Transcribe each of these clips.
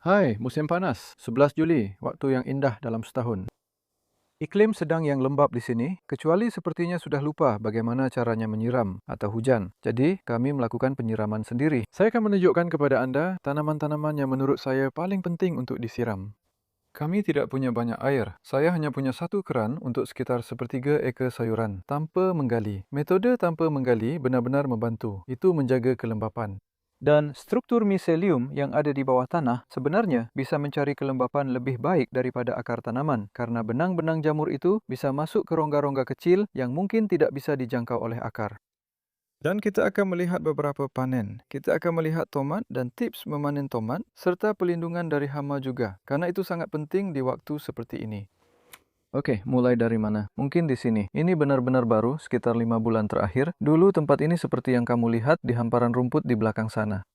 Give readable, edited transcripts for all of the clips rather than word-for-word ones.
Hai, musim panas, 11 Juli, waktu yang indah dalam setahun. Iklim sedang yang lembab di sini, kecuali sepertinya sudah lupa bagaimana caranya menyiram atau hujan. Jadi, kami melakukan penyiraman sendiri. Saya akan menunjukkan kepada Anda tanaman-tanaman yang menurut saya paling penting untuk disiram. Kami tidak punya banyak air. Saya hanya punya satu keran untuk sekitar sepertiga ekar sayuran, tanpa menggali. Metode tanpa menggali benar-benar membantu. Itu menjaga kelembapan. Dan struktur miselium yang ada di bawah tanah sebenarnya bisa mencari kelembapan lebih baik daripada akar tanaman karena benang-benang jamur itu bisa masuk ke rongga-rongga kecil yang mungkin tidak bisa dijangkau oleh akar. Dan kita akan melihat beberapa panen. Kita akan melihat tomat dan tips memanen tomat serta pelindungan dari hama juga karena itu sangat penting di waktu seperti ini. Oke, mulai dari mana? Mungkin di sini. Ini benar-benar baru, sekitar 5 bulan terakhir. Dulu tempat ini seperti yang kamu lihat di hamparan rumput di belakang sana.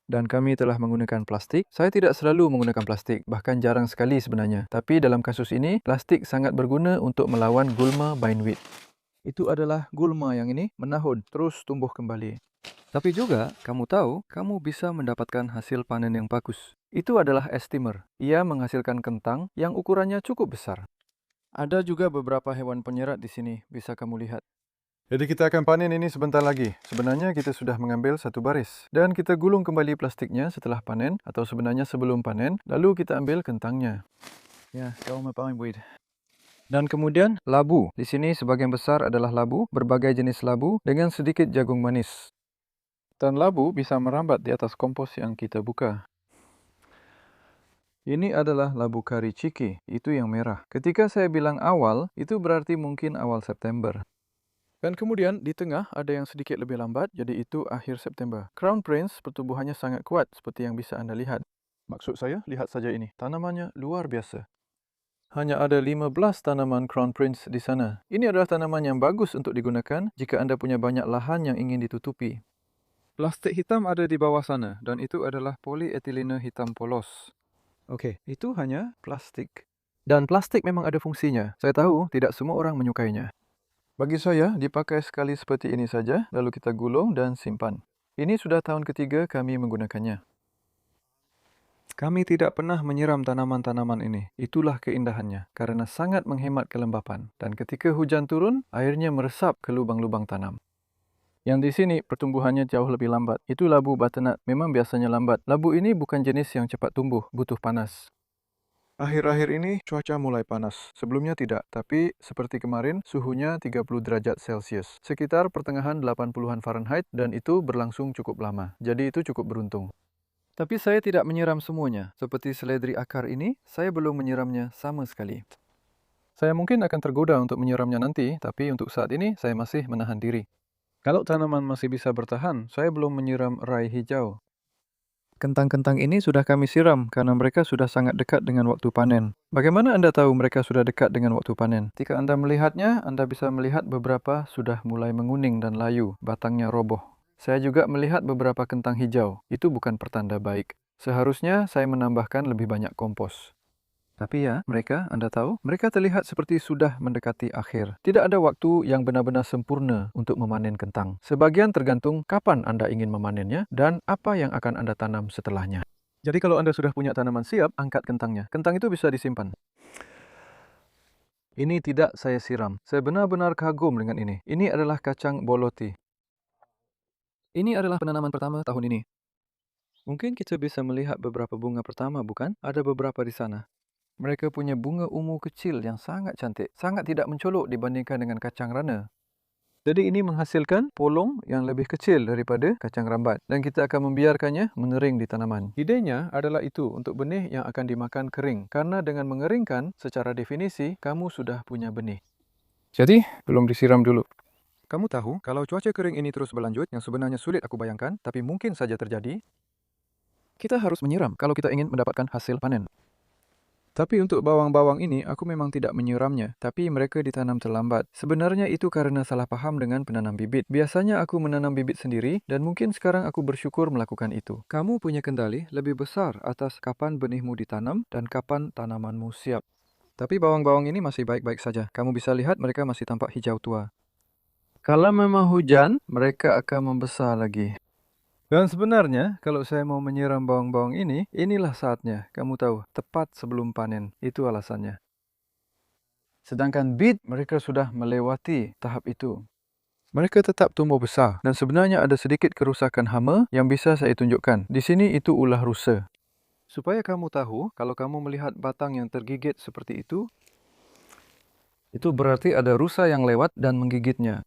Dan kami telah menggunakan plastik. Saya tidak selalu menggunakan plastik, bahkan jarang sekali sebenarnya. Tapi dalam kasus ini, plastik sangat berguna untuk melawan gulma bindweed. Itu adalah gulma yang ini menahun, terus tumbuh kembali. Tapi juga, kamu tahu, kamu bisa mendapatkan hasil panen yang bagus. Itu adalah estimer. Ia menghasilkan kentang yang ukurannya cukup besar. Ada juga beberapa hewan penyerat di sini, bisa kamu lihat. Jadi kita akan panen ini sebentar lagi. Sebenarnya kita sudah mengambil satu baris. Dan kita gulung kembali plastiknya setelah panen, atau sebenarnya sebelum panen, lalu kita ambil kentangnya. Ya, gulma bindweed. Dan kemudian labu. Di sini sebagian besar adalah labu, berbagai jenis labu, dengan sedikit jagung manis. Dan labu bisa merambat di atas kompos yang kita buka. Ini adalah labu kari ciki, itu yang merah. Ketika saya bilang awal, itu berarti mungkin awal September. Dan kemudian di tengah ada yang sedikit lebih lambat, jadi itu akhir September. Crown Prince pertumbuhannya sangat kuat seperti yang bisa Anda lihat. Maksud saya, lihat saja ini. Tanamannya luar biasa. Hanya ada 15 tanaman Crown Prince di sana. Ini adalah tanaman yang bagus untuk digunakan jika Anda punya banyak lahan yang ingin ditutupi. Plastik hitam ada di bawah sana, dan itu adalah polietilene hitam polos. Oke, itu hanya plastik. Dan plastik memang ada fungsinya. Saya tahu tidak semua orang menyukainya. Bagi saya, dipakai sekali seperti ini saja, lalu kita gulung dan simpan. Ini sudah tahun ketiga kami menggunakannya. Kami tidak pernah menyiram tanaman-tanaman ini. Itulah keindahannya, karena sangat menghemat kelembapan. Dan ketika hujan turun, airnya meresap ke lubang-lubang tanam. Yang di sini, pertumbuhannya jauh lebih lambat. Itu labu butternut, memang biasanya lambat. Labu ini bukan jenis yang cepat tumbuh, butuh panas. Akhir-akhir ini cuaca mulai panas. Sebelumnya tidak, tapi seperti kemarin suhunya 30 derajat Celcius. Sekitar pertengahan 80-an Fahrenheit dan itu berlangsung cukup lama. Jadi itu cukup beruntung. Tapi saya tidak menyiram semuanya. Seperti seledri akar ini, saya belum menyiramnya sama sekali. Saya mungkin akan tergoda untuk menyiramnya nanti, tapi untuk saat ini saya masih menahan diri. Kalau tanaman masih bisa bertahan, saya belum menyiram rai hijau. Kentang-kentang ini sudah kami siram karena mereka sudah sangat dekat dengan waktu panen. Bagaimana Anda tahu mereka sudah dekat dengan waktu panen? Jika Anda melihatnya, Anda bisa melihat beberapa sudah mulai menguning dan layu, batangnya roboh. Saya juga melihat beberapa kentang hijau. Itu bukan pertanda baik. Seharusnya saya menambahkan lebih banyak kompos. Tapi ya, mereka, Anda tahu, mereka terlihat seperti sudah mendekati akhir. Tidak ada waktu yang benar-benar sempurna untuk memanen kentang. Sebagian tergantung kapan Anda ingin memanennya dan apa yang akan Anda tanam setelahnya. Jadi kalau Anda sudah punya tanaman siap, angkat kentangnya. Kentang itu bisa disimpan. Ini tidak saya siram. Saya benar-benar kagum dengan ini. Ini adalah kacang boloti. Ini adalah penanaman pertama tahun ini. Mungkin kita bisa melihat beberapa bunga pertama, bukan? Ada beberapa di sana. Mereka punya bunga ungu kecil yang sangat cantik, sangat tidak mencolok dibandingkan dengan kacang rana. Jadi ini menghasilkan polong yang lebih kecil daripada kacang rambat dan kita akan membiarkannya mengering di tanaman. Idenya adalah itu untuk benih yang akan dimakan kering karena dengan mengeringkan secara definisi kamu sudah punya benih. Jadi belum disiram dulu. Kamu tahu kalau cuaca kering ini terus berlanjut yang sebenarnya sulit aku bayangkan tapi mungkin saja terjadi, kita harus menyiram kalau kita ingin mendapatkan hasil panen. Tapi untuk bawang-bawang ini, aku memang tidak menyiramnya, tapi mereka ditanam terlambat. Sebenarnya itu karena salah paham dengan penanam bibit. Biasanya aku menanam bibit sendiri, dan mungkin sekarang aku bersyukur melakukan itu. Kamu punya kendali lebih besar atas kapan benihmu ditanam dan kapan tanamanmu siap. Tapi bawang-bawang ini masih baik-baik saja. Kamu bisa lihat mereka masih tampak hijau tua. Kalau memang hujan, mereka akan membesar lagi. Dan sebenarnya, kalau saya mau menyiram bawang-bawang ini, inilah saatnya. Kamu tahu, tepat sebelum panen. Itu alasannya. Sedangkan beet, mereka sudah melewati tahap itu. Mereka tetap tumbuh besar. Dan sebenarnya ada sedikit kerusakan hama yang bisa saya tunjukkan. Di sini itu ulah rusa. Supaya kamu tahu, kalau kamu melihat batang yang tergigit seperti itu berarti ada rusa yang lewat dan menggigitnya.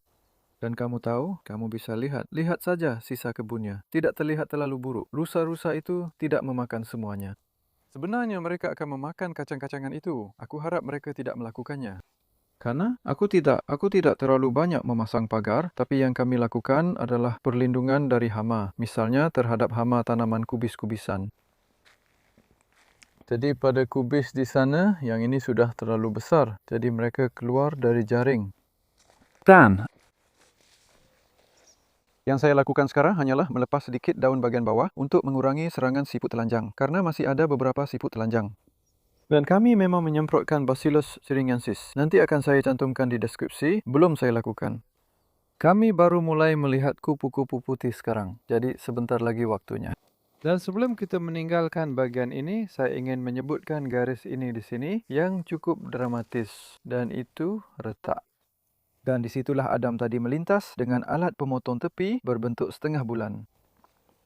Dan kamu tahu, kamu bisa lihat saja sisa kebunnya. Tidak terlihat terlalu buruk. Rusa-rusa itu tidak memakan semuanya. Sebenarnya mereka akan memakan kacang-kacangan itu. Aku harap mereka tidak melakukannya. Karena aku tidak terlalu banyak memasang pagar, tapi yang kami lakukan adalah perlindungan dari hama. Misalnya terhadap hama tanaman kubis-kubisan. Jadi pada kubis di sana, yang ini sudah terlalu besar. Jadi mereka keluar dari jaring. Dan yang saya lakukan sekarang hanyalah melepas sedikit daun bagian bawah untuk mengurangi serangan siput telanjang. Karena masih ada beberapa siput telanjang. Dan kami memang menyemprotkan Bacillus thuringiensis. Nanti akan saya cantumkan di deskripsi, belum saya lakukan. Kami baru mulai melihat kupu-kupu putih sekarang, jadi sebentar lagi waktunya. Dan sebelum kita meninggalkan bagian ini, saya ingin menyebutkan garis ini di sini yang cukup dramatis. Dan itu retak. Dan disitulah Adam tadi melintas dengan alat pemotong tepi berbentuk setengah bulan.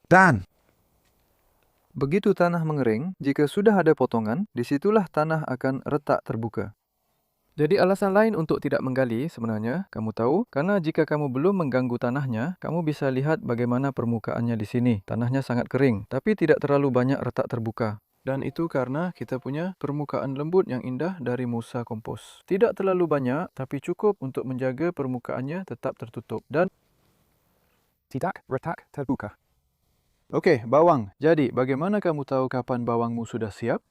Dan begitu tanah mengering, jika sudah ada potongan, disitulah tanah akan retak terbuka. Jadi alasan lain untuk tidak menggali sebenarnya, kamu tahu, karena jika kamu belum mengganggu tanahnya, kamu bisa lihat bagaimana permukaannya di sini. Tanahnya sangat kering, tapi tidak terlalu banyak retak terbuka. Dan itu karena kita punya permukaan lembut yang indah dari musa kompos. Tidak terlalu banyak, tapi cukup untuk menjaga permukaannya tetap tertutup. Dan tidak retak terbuka. Okey, bawang. Jadi, bagaimana kamu tahu kapan bawangmu sudah siap?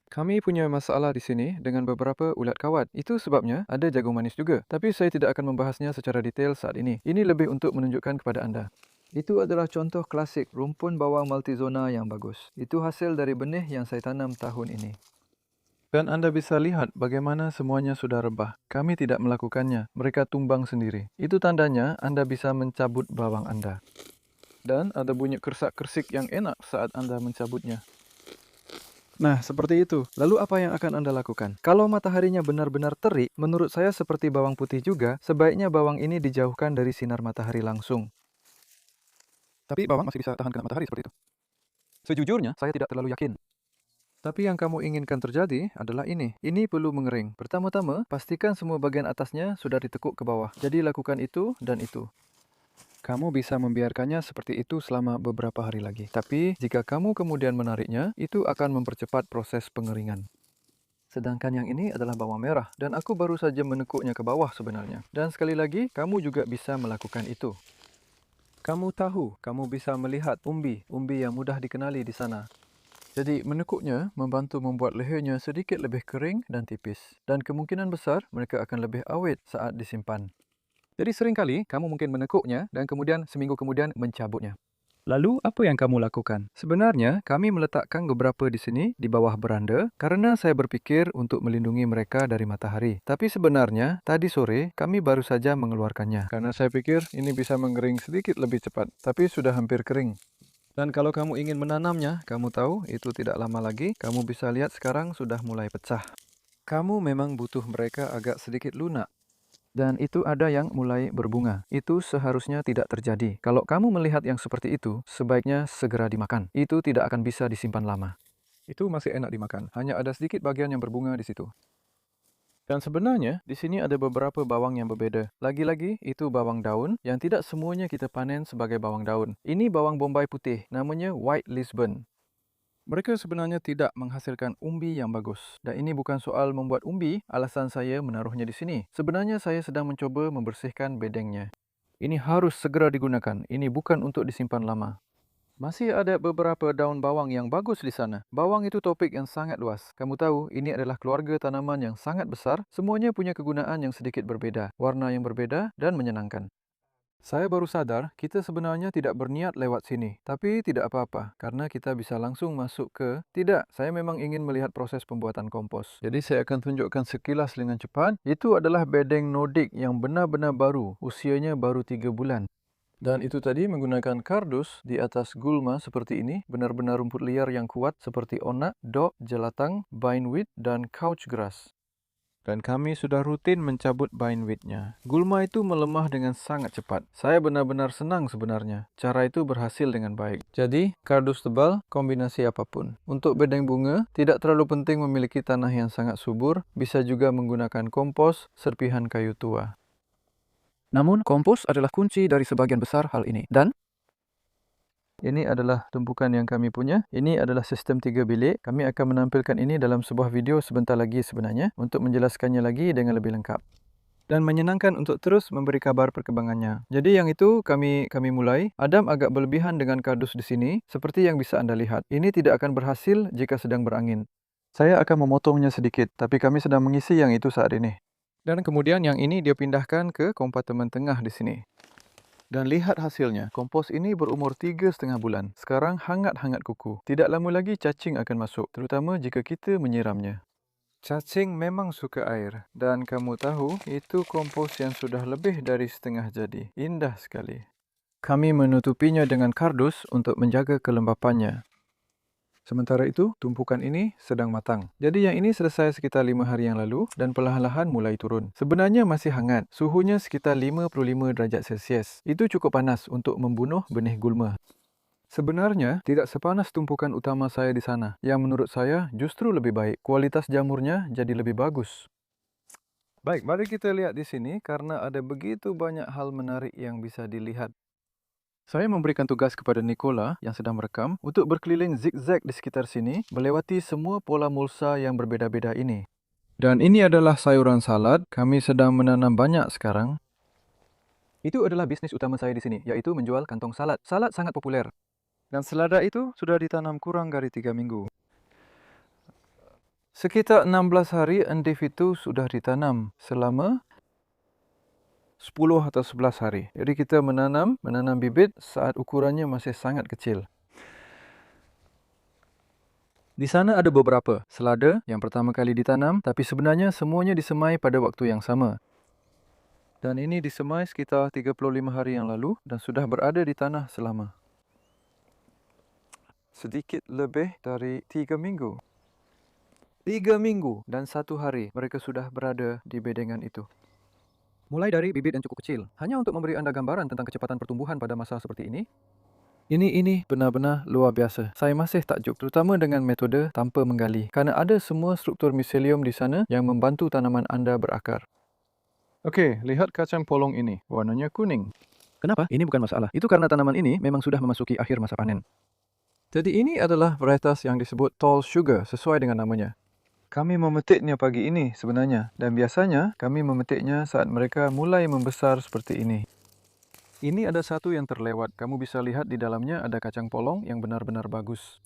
Kami punya masalah di sini dengan beberapa ulat kawat. Itu sebabnya ada jagung manis juga. Tapi saya tidak akan membahasnya secara detail saat ini. Ini lebih untuk menunjukkan kepada anda. Itu adalah contoh klasik rumpun bawang multizona yang bagus. Itu hasil dari benih yang saya tanam tahun ini. Dan anda bisa lihat bagaimana semuanya sudah rebah. Kami tidak melakukannya. Mereka tumbang sendiri. Itu tandanya anda bisa mencabut bawang anda. Dan ada bunyi kersak-kersik yang enak saat anda mencabutnya. Nah, seperti itu. Lalu apa yang akan anda lakukan? Kalau mataharinya benar-benar terik, menurut saya seperti bawang putih juga, sebaiknya bawang ini dijauhkan dari sinar matahari langsung. Tapi bawang masih bisa tahan kena matahari seperti itu. Sejujurnya, saya tidak terlalu yakin. Tapi yang kamu inginkan terjadi adalah ini. Ini perlu mengering. Pertama-tama, pastikan semua bagian atasnya sudah ditekuk ke bawah. Jadi lakukan itu dan itu. Kamu bisa membiarkannya seperti itu selama beberapa hari lagi. Tapi, jika kamu kemudian menariknya, itu akan mempercepat proses pengeringan. Sedangkan yang ini adalah bawang merah. Dan aku baru saja menekuknya ke bawah sebenarnya. Dan sekali lagi, kamu juga bisa melakukan itu. Kamu tahu, kamu bisa melihat umbi yang mudah dikenali di sana. Jadi, menekuknya membantu membuat lehernya sedikit lebih kering dan tipis. Dan kemungkinan besar mereka akan lebih awet saat disimpan. Jadi seringkali kamu mungkin menekuknya dan kemudian seminggu kemudian mencabutnya. Lalu apa yang kamu lakukan? Sebenarnya kami meletakkan beberapa di sini di bawah beranda karena saya berpikir untuk melindungi mereka dari matahari. Tapi sebenarnya tadi sore kami baru saja mengeluarkannya karena saya pikir ini bisa mengering sedikit lebih cepat. Tapi sudah hampir kering. Dan kalau kamu ingin menanamnya, kamu tahu itu tidak lama lagi. Kamu bisa lihat sekarang sudah mulai pecah. Kamu memang butuh mereka agak sedikit lunak. Dan itu ada yang mulai berbunga. Itu seharusnya tidak terjadi. Kalau kamu melihat yang seperti itu, sebaiknya segera dimakan. Itu tidak akan bisa disimpan lama. Itu masih enak dimakan. Hanya ada sedikit bagian yang berbunga di situ. Dan sebenarnya, di sini ada beberapa bawang yang berbeda. Lagi-lagi, itu bawang daun yang tidak semuanya kita panen sebagai bawang daun. Ini bawang bombay putih, namanya White Lisbon. Mereka sebenarnya tidak menghasilkan umbi yang bagus. Dan ini bukan soal membuat umbi, alasan saya menaruhnya di sini. Sebenarnya saya sedang mencoba membersihkan bedengnya. Ini harus segera digunakan. Ini bukan untuk disimpan lama. Masih ada beberapa daun bawang yang bagus di sana. Bawang itu topik yang sangat luas. Kamu tahu, ini adalah keluarga tanaman yang sangat besar. Semuanya punya kegunaan yang sedikit berbeda, warna yang berbeda, dan menyenangkan. Saya baru sadar, kita sebenarnya tidak berniat lewat sini. Tapi tidak apa-apa, karena kita bisa langsung masuk ke... Tidak, saya memang ingin melihat proses pembuatan kompos. Jadi saya akan tunjukkan sekilas dengan cepat. Itu adalah bedeng Nordik yang benar-benar baru. Usianya baru 3 bulan. Dan itu tadi menggunakan kardus di atas gulma seperti ini, benar-benar rumput liar yang kuat seperti onak, dok, jelatang, bindweed, dan couch grass. Dan kami sudah rutin mencabut bindweed-nya. Gulma itu melemah dengan sangat cepat. Saya benar-benar senang sebenarnya. Cara itu berhasil dengan baik. Jadi, kardus tebal, kombinasi apapun. Untuk bedeng bunga, tidak terlalu penting memiliki tanah yang sangat subur. Bisa juga menggunakan kompos, serpihan kayu tua. Namun, kompos adalah kunci dari sebagian besar hal ini. Dan ini adalah tumpukan yang kami punya. Ini adalah sistem 3 bilik. Kami akan menampilkan ini dalam sebuah video sebentar lagi sebenarnya untuk menjelaskannya lagi dengan lebih lengkap. Dan menyenangkan untuk terus memberi kabar perkembangannya. Jadi yang itu kami mulai. Adam agak berlebihan dengan kardus di sini, seperti yang bisa Anda lihat. Ini tidak akan berhasil jika sedang berangin. Saya akan memotongnya sedikit, tapi kami sedang mengisi yang itu saat ini. Dan kemudian yang ini dia pindahkan ke kompartemen tengah di sini. Dan lihat hasilnya, kompos ini berumur 3,5 bulan. Sekarang hangat-hangat kuku. Tidak lama lagi cacing akan masuk, terutama jika kita menyiramnya. Cacing memang suka air. Dan kamu tahu, itu kompos yang sudah lebih dari setengah jadi. Indah sekali. Kami menutupinya dengan kardus untuk menjaga kelembapannya. Sementara itu, tumpukan ini sedang matang. Jadi yang ini selesai sekitar 5 hari yang lalu dan perlahan-lahan mulai turun. Sebenarnya masih hangat. Suhunya sekitar 55 darjat Celsius. Itu cukup panas untuk membunuh benih gulma. Sebenarnya, tidak sepanas tumpukan utama saya di sana. Yang menurut saya justru lebih baik. Kualitas jamurnya jadi lebih bagus. Baik, mari kita lihat di sini karena ada begitu banyak hal menarik yang bisa dilihat. Saya memberikan tugas kepada Nicola yang sedang merekam untuk berkeliling zigzag di sekitar sini, melewati semua pola mulsa yang berbeza-beza ini. Dan ini adalah sayuran salad, kami sedang menanam banyak sekarang. Itu adalah bisnis utama saya di sini, yaitu menjual kantong salad. Salad sangat populer. Dan selada itu sudah ditanam kurang dari 3 minggu. Sekitar 16 hari endive itu sudah ditanam selama 10 atau 11 hari. Jadi kita menanam bibit saat ukurannya masih sangat kecil. Di sana ada beberapa selada yang pertama kali ditanam, tapi sebenarnya semuanya disemai pada waktu yang sama. Dan ini disemai sekitar 35 hari yang lalu dan sudah berada di tanah selama sedikit lebih dari 3 minggu. 3 minggu dan 1 hari mereka sudah berada di bedengan itu. Mulai dari bibit yang cukup kecil, hanya untuk memberi Anda gambaran tentang kecepatan pertumbuhan pada masa seperti ini. Ini benar-benar luar biasa. Saya masih takjub, terutama dengan metode tanpa menggali, kerana ada semua struktur miselium di sana yang membantu tanaman Anda berakar. Okey, lihat kacang polong ini. Warnanya kuning. kenapa? Ini bukan masalah. Itu karena tanaman ini memang sudah memasuki akhir masa panen. Jadi ini adalah varietas yang disebut tall sugar sesuai dengan namanya. Kami memetiknya pagi ini sebenarnya dan biasanya kami memetiknya saat mereka mulai membesar seperti ini. Ini ada satu yang terlewat. Kamu bisa lihat di dalamnya ada kacang polong yang benar-benar bagus.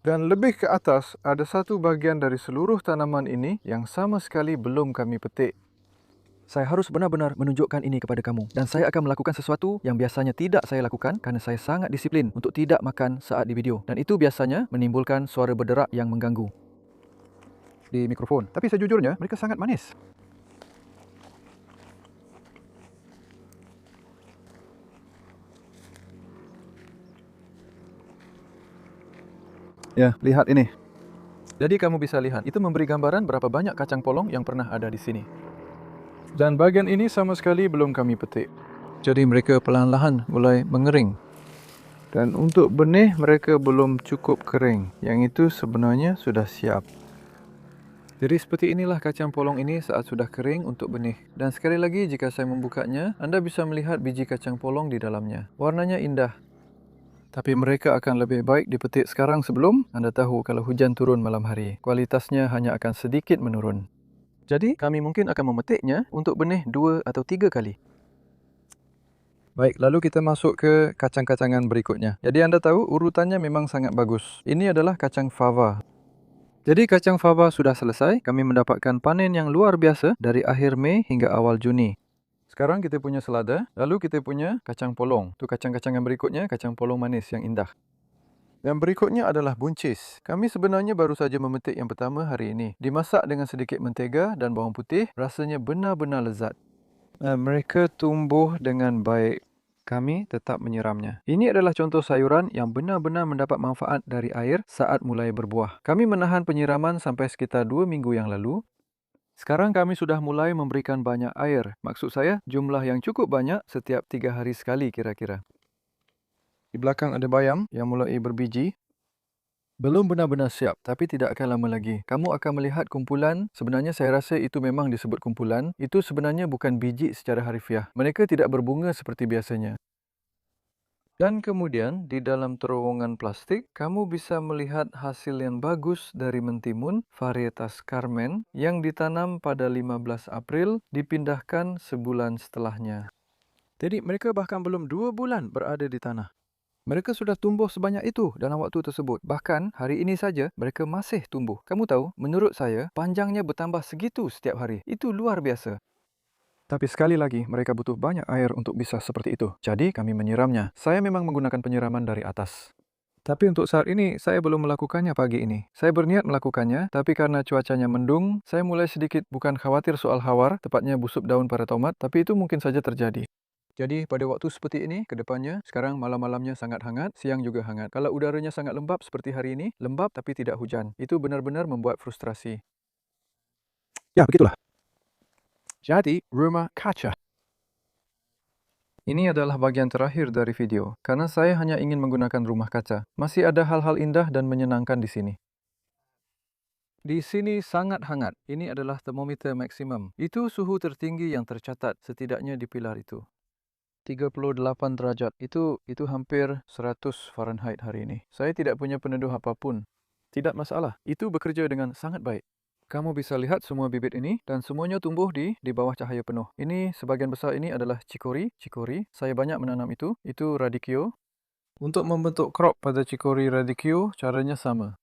Dan lebih ke atas ada satu bagian dari seluruh tanaman ini yang sama sekali belum kami petik. Saya harus benar-benar menunjukkan ini kepada kamu. Dan saya akan melakukan sesuatu yang biasanya tidak saya lakukan kerana saya sangat disiplin untuk tidak makan saat di video. Dan itu biasanya menimbulkan suara berderak yang mengganggu Di mikrofon. Tapi sejujurnya mereka sangat manis. Ya, lihat ini. Jadi kamu bisa lihat, itu memberi gambaran berapa banyak kacang polong yang pernah ada di sini. Dan bagian ini sama sekali belum kami petik. Jadi mereka perlahan-lahan mulai mengering. Dan untuk benih mereka belum cukup kering. Yang itu sebenarnya sudah siap. Jadi seperti inilah kacang polong ini saat sudah kering untuk benih. Dan sekali lagi jika saya membukanya, Anda bisa melihat biji kacang polong di dalamnya. Warnanya indah. Tapi mereka akan lebih baik dipetik sekarang sebelum Anda tahu kalau hujan turun malam hari. Kualitasnya hanya akan sedikit menurun. Jadi kami mungkin akan memetiknya untuk benih 2 atau 3 kali. Baik, lalu kita masuk ke kacang-kacangan berikutnya. Jadi Anda tahu urutannya memang sangat bagus. Ini adalah kacang fava. Jadi kacang fava sudah selesai. Kami mendapatkan panen yang luar biasa dari akhir Mei hingga awal Juni. Sekarang kita punya selada, lalu kita punya kacang polong. Itu kacang-kacangan berikutnya, kacang polong manis yang indah. Dan berikutnya adalah buncis. Kami sebenarnya baru saja memetik yang pertama hari ini. Dimasak dengan sedikit mentega dan bawang putih, rasanya benar-benar lezat. Mereka tumbuh dengan baik. Kami tetap menyiramnya. Ini adalah contoh sayuran yang benar-benar mendapat manfaat dari air saat mulai berbuah. Kami menahan penyiraman sampai sekitar 2 minggu yang lalu. Sekarang kami sudah mulai memberikan banyak air. Maksud saya, jumlah yang cukup banyak setiap 3 hari sekali kira-kira. Di belakang ada bayam yang mulai berbiji. Belum benar-benar siap, tapi tidak akan lama lagi. Kamu akan melihat kumpulan, sebenarnya saya rasa itu memang disebut kumpulan, itu sebenarnya bukan biji secara harfiah. Mereka tidak berbunga seperti biasanya. Dan kemudian, di dalam terowongan plastik, kamu bisa melihat hasil yang bagus dari mentimun, varietas Carmen, yang ditanam pada 15 April, dipindahkan sebulan setelahnya. Jadi, mereka bahkan belum 2 bulan berada di tanah. Mereka sudah tumbuh sebanyak itu dalam waktu tersebut. Bahkan hari ini saja mereka masih tumbuh. Kamu tahu, menurut saya, panjangnya bertambah segitu setiap hari. Itu luar biasa. Tapi sekali lagi, mereka butuh banyak air untuk bisa seperti itu. Jadi kami menyiramnya. Saya memang menggunakan penyiraman dari atas. Tapi untuk saat ini, saya belum melakukannya pagi ini. Saya berniat melakukannya, tapi karena cuacanya mendung, saya mulai sedikit bukan khawatir soal hawar, tepatnya busuk daun pada tomat, tapi itu mungkin saja terjadi. Jadi pada waktu seperti ini, ke depannya, sekarang malam-malamnya sangat hangat, siang juga hangat. Kalau udaranya sangat lembap seperti hari ini, lembap tapi tidak hujan. Itu benar-benar membuat frustrasi. Ya, begitulah. Jadi, rumah kaca. Ini adalah bagian terakhir dari video, karena saya hanya ingin menggunakan rumah kaca. Masih ada hal-hal indah dan menyenangkan di sini. Di sini sangat hangat. Ini adalah termometer maksimum. Itu suhu tertinggi yang tercatat, setidaknya di pilar itu. 38 derajat. Itu hampir 100 Fahrenheit hari ini. Saya tidak punya peneduh apapun. Tidak masalah. Itu bekerja dengan sangat baik. Kamu bisa lihat semua bibit ini dan semuanya tumbuh di bawah cahaya penuh. Ini sebagian besar ini adalah cikori. Saya banyak menanam itu. Itu radicchio. Untuk membentuk crop pada cikori radicchio, caranya sama.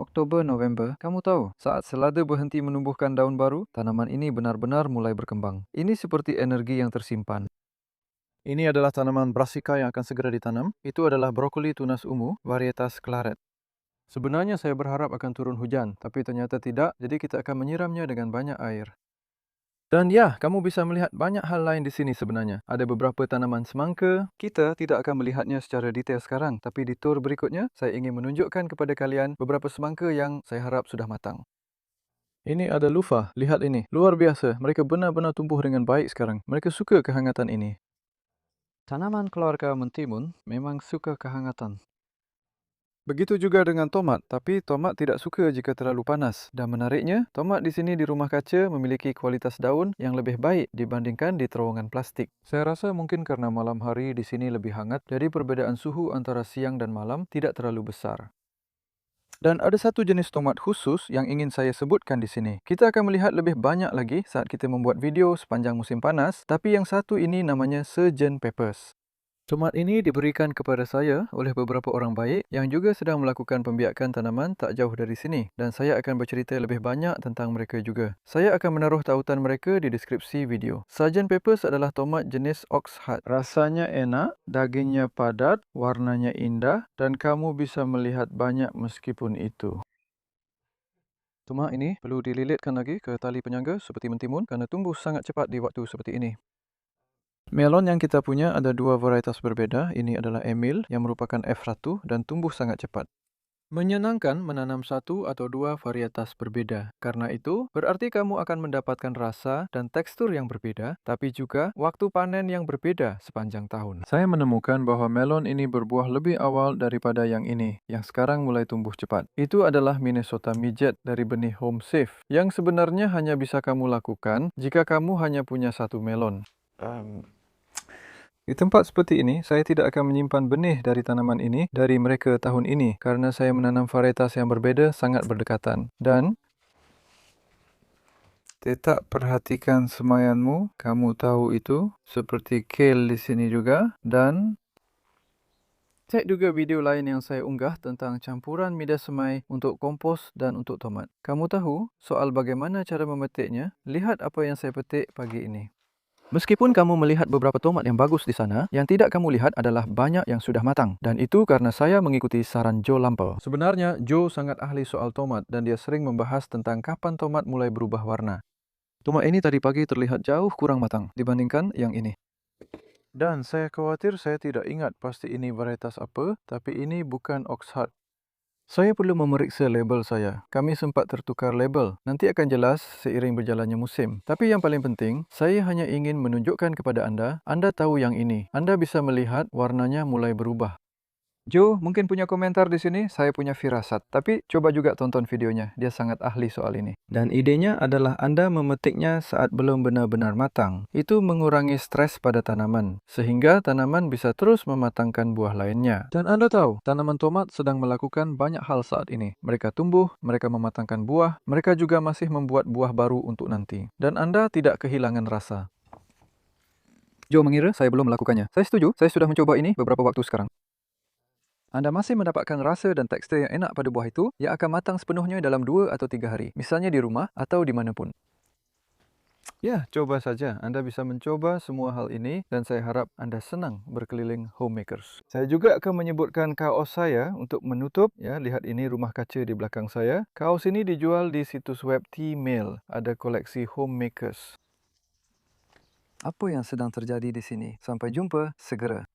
Oktober, November, kamu tahu, saat selada berhenti menumbuhkan daun baru, tanaman ini benar-benar mulai berkembang. Ini seperti energi yang tersimpan. Ini adalah tanaman brassica yang akan segera ditanam. Itu adalah brokoli tunas ungu, varietas claret. Sebenarnya saya berharap akan turun hujan, tapi ternyata tidak, jadi kita akan menyiramnya dengan banyak air. Dan ya, kamu bisa melihat banyak hal lain di sini sebenarnya. Ada beberapa tanaman semangka. Kita tidak akan melihatnya secara detail sekarang, tapi di tour berikutnya, saya ingin menunjukkan kepada kalian beberapa semangka yang saya harap sudah matang. Ini ada loofah, lihat ini. Luar biasa, mereka benar-benar tumbuh dengan baik sekarang. Mereka suka kehangatan ini. Tanaman keluarga mentimun memang suka kehangatan. Begitu juga dengan tomat, tapi tomat tidak suka jika terlalu panas. Dan menariknya, tomat di sini di rumah kaca memiliki kualitas daun yang lebih baik dibandingkan di terowongan plastik. Saya rasa mungkin karena malam hari di sini lebih hangat, jadi perbedaan suhu antara siang dan malam tidak terlalu besar. Dan ada satu jenis tomat khusus yang ingin saya sebutkan di sini. Kita akan melihat lebih banyak lagi saat kita membuat video sepanjang musim panas, tapi yang satu ini namanya Surgeon Peppers. Tomat ini diberikan kepada saya oleh beberapa orang baik yang juga sedang melakukan pembiakan tanaman tak jauh dari sini dan saya akan bercerita lebih banyak tentang mereka juga. Saya akan menaruh tautan mereka di deskripsi video. Sgt. Peppers adalah tomat jenis Oxheart. Rasanya enak, dagingnya padat, warnanya indah dan kamu bisa melihat banyak meskipun itu. Tomat ini perlu dililitkan lagi ke tali penyangga seperti mentimun kerana tumbuh sangat cepat di waktu seperti ini. Melon yang kita punya ada dua varietas berbeza. Ini adalah Emil yang merupakan F1 dan tumbuh sangat cepat. Menyenangkan menanam satu atau dua varietas berbeda. Karena itu, berarti kamu akan mendapatkan rasa dan tekstur yang berbeda, tapi juga waktu panen yang berbeda sepanjang tahun. Saya menemukan bahwa melon ini berbuah lebih awal daripada yang ini, yang sekarang mulai tumbuh cepat. Itu adalah Minnesota Midget dari benih Home Safe, yang sebenarnya hanya bisa kamu lakukan jika kamu hanya punya satu melon. Di tempat seperti ini, saya tidak akan menyimpan benih dari tanaman ini dari mereka tahun ini karena saya menanam varietas yang berbeza sangat berdekatan. Dan tetap perhatikan semaianmu, kamu tahu itu, seperti kale di sini juga. Dan cek juga video lain yang saya unggah tentang campuran mida semai untuk kompos dan untuk tomat. Kamu tahu soal bagaimana cara memetiknya? Lihat apa yang saya petik pagi ini. Meskipun kamu melihat beberapa tomat yang bagus di sana, yang tidak kamu lihat adalah banyak yang sudah matang. Dan itu karena saya mengikuti saran Joe Lampel. Sebenarnya, Joe sangat ahli soal tomat dan dia sering membahas tentang kapan tomat mulai berubah warna. Tomat ini tadi pagi terlihat jauh kurang matang dibandingkan yang ini. Dan saya khawatir saya tidak ingat pasti ini varietas apa, tapi ini bukan Oxheart. Saya perlu memeriksa label saya. Kami sempat tertukar label. Nanti akan jelas seiring berjalannya musim. Tapi yang paling penting, saya hanya ingin menunjukkan kepada anda tahu yang ini. Anda bisa melihat warnanya mulai berubah. Joe mungkin punya komentar di sini, saya punya firasat. Tapi coba juga tonton videonya, dia sangat ahli soal ini. Dan idenya adalah Anda memetiknya saat belum benar-benar matang. Itu mengurangi stres pada tanaman, sehingga tanaman bisa terus mematangkan buah lainnya. Dan Anda tahu, tanaman tomat sedang melakukan banyak hal saat ini. Mereka tumbuh, mereka mematangkan buah, mereka juga masih membuat buah baru untuk nanti. Dan Anda tidak kehilangan rasa. Joe mengira saya belum melakukannya. Saya setuju, saya sudah mencoba ini beberapa waktu sekarang. Anda masih mendapatkan rasa dan tekstur yang enak pada buah itu yang akan matang sepenuhnya dalam 2 atau 3 hari. Misalnya di rumah atau di mana pun. Ya, coba saja. Anda bisa mencoba semua hal ini dan saya harap Anda senang berkeliling homemakers. Saya juga akan menyebutkan kaos saya untuk menutup. Ya, lihat ini rumah kaca di belakang saya. Kaos ini dijual di situs web T-Mail. Ada koleksi homemakers. Apa yang sedang terjadi di sini? Sampai jumpa segera.